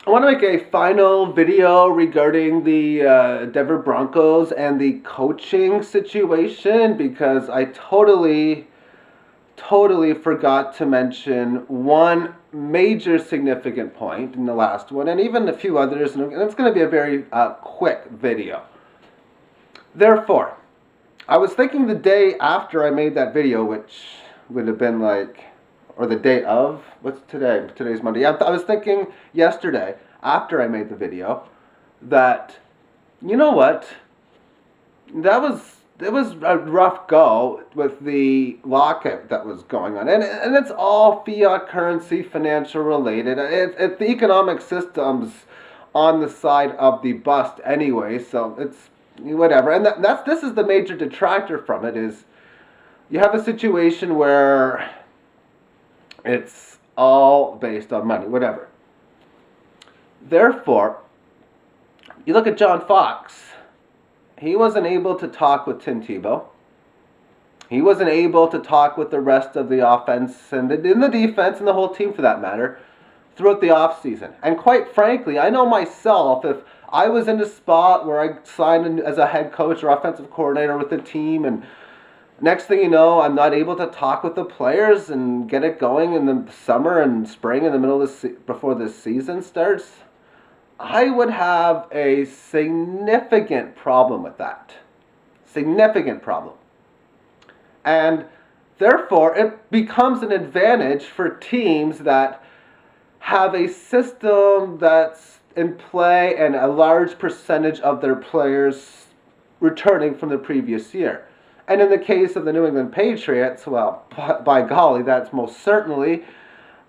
I want to make a final video regarding the Denver Broncos and the coaching situation because I totally forgot to mention one major significant point in the last one and even a few others, and it's going to be a very quick video. Therefore, I was thinking the day after I made that video, which would have been like, or the day of, what's today? Today's Monday. Yeah, I was thinking yesterday after I made the video that, you know what, it was a rough go with the lockout that was going on, and it's all fiat currency, financial related. It's the economic system's on the side of the bust anyway, so it's whatever. And this is the major detractor from it is you have a situation where it's all based on money, whatever. Therefore, you look at John Fox. He wasn't able to talk with Tim Tebow. He wasn't able to talk with the rest of the offense and in the defense and the whole team for that matter throughout the offseason. And quite frankly, I know myself, if I was in a spot where I signed as a head coach or offensive coordinator with the team and next thing you know, I'm not able to talk with the players and get it going in the summer and spring in the middle of before the season starts, I would have a significant problem with that. Significant problem. And therefore, it becomes an advantage for teams that have a system that's in play and a large percentage of their players returning from the previous year. And in the case of the New England Patriots, well, by golly, that's most certainly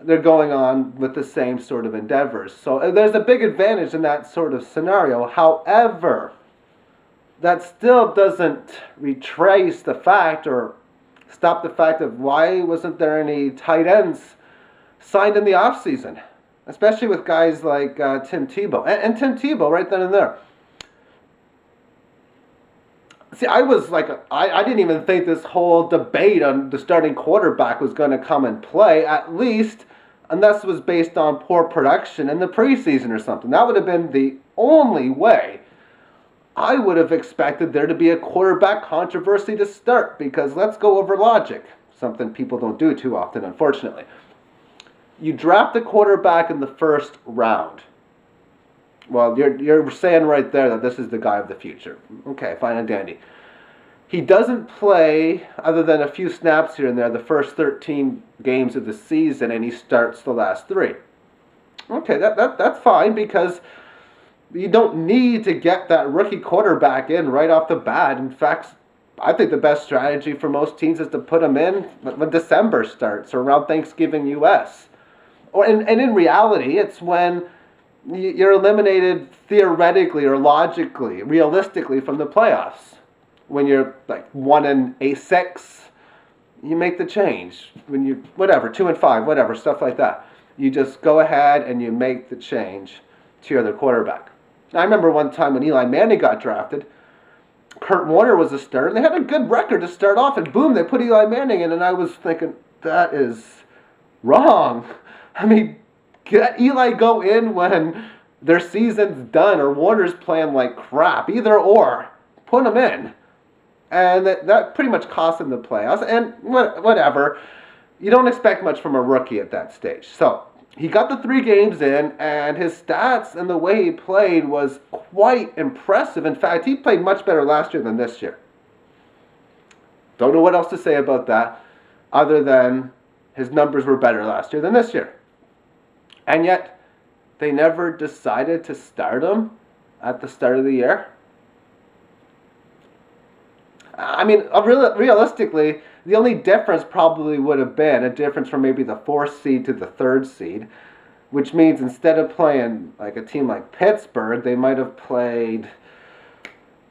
they're going on with the same sort of endeavors. So there's a big advantage in that sort of scenario. However, that still doesn't retrace the fact or stop the fact of why wasn't there any tight ends signed in the offseason, especially with guys like Tim Tebow. And Tim Tebow right then and there. See, I was like, I didn't even think this whole debate on the starting quarterback was going to come and play, at least unless it was based on poor production in the preseason or something. That would have been the only way I would have expected there to be a quarterback controversy to start, because let's go over logic, something people don't do too often, unfortunately. You draft a quarterback in the first round. Well, you're saying right there that this is the guy of the future. Okay, fine and dandy. He doesn't play, other than a few snaps here and there, the first 13 games of the season, and he starts the last 3. Okay, that's fine, because you don't need to get that rookie quarterback in right off the bat. In fact, I think the best strategy for most teams is to put him in when December starts or around Thanksgiving U.S. And in reality, it's when you're eliminated theoretically or logically, realistically from the playoffs. When you're like 1-6, you make the change. When you, 2-5, whatever, stuff like that. You just go ahead and you make the change to your other quarterback. I remember one time when Eli Manning got drafted, Kurt Warner was a starter, and they had a good record to start off, and boom, they put Eli Manning in, and I was thinking, that is wrong. I mean, let Eli go in when their season's done or Warner's playing like crap. Either or. Put him in. And that pretty much cost him the playoffs. And whatever. You don't expect much from a rookie at that stage. So, he got the 3 games in, and his stats and the way he played was quite impressive. In fact, he played much better last year than this year. Don't know what else to say about that, other than his numbers were better last year than this year. And yet, they never decided to start him at the start of the year. I mean, realistically, the only difference probably would have been a difference from maybe the 4th seed to the 3rd seed, which means instead of playing like a team like Pittsburgh, they might have played,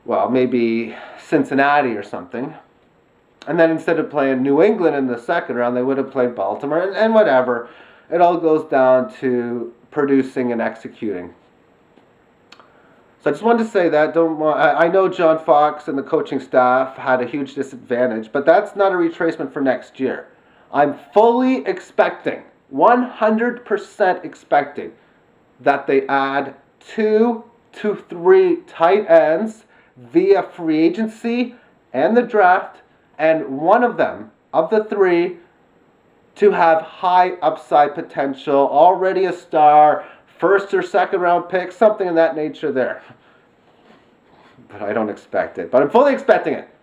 well, maybe Cincinnati or something. And then instead of playing New England in the 2nd round, they would have played Baltimore and whatever. It all goes down to producing and executing. So I just wanted to say that. I know John Fox and the coaching staff had a huge disadvantage, but that's not a retracement for next year. I'm fully expecting, 100% expecting, that they add 2 to 3 tight ends via free agency and the draft, and one of them, of the 3, to have high upside potential, already a star, first or second round pick, something in that nature there. But I don't expect it. But I'm fully expecting it.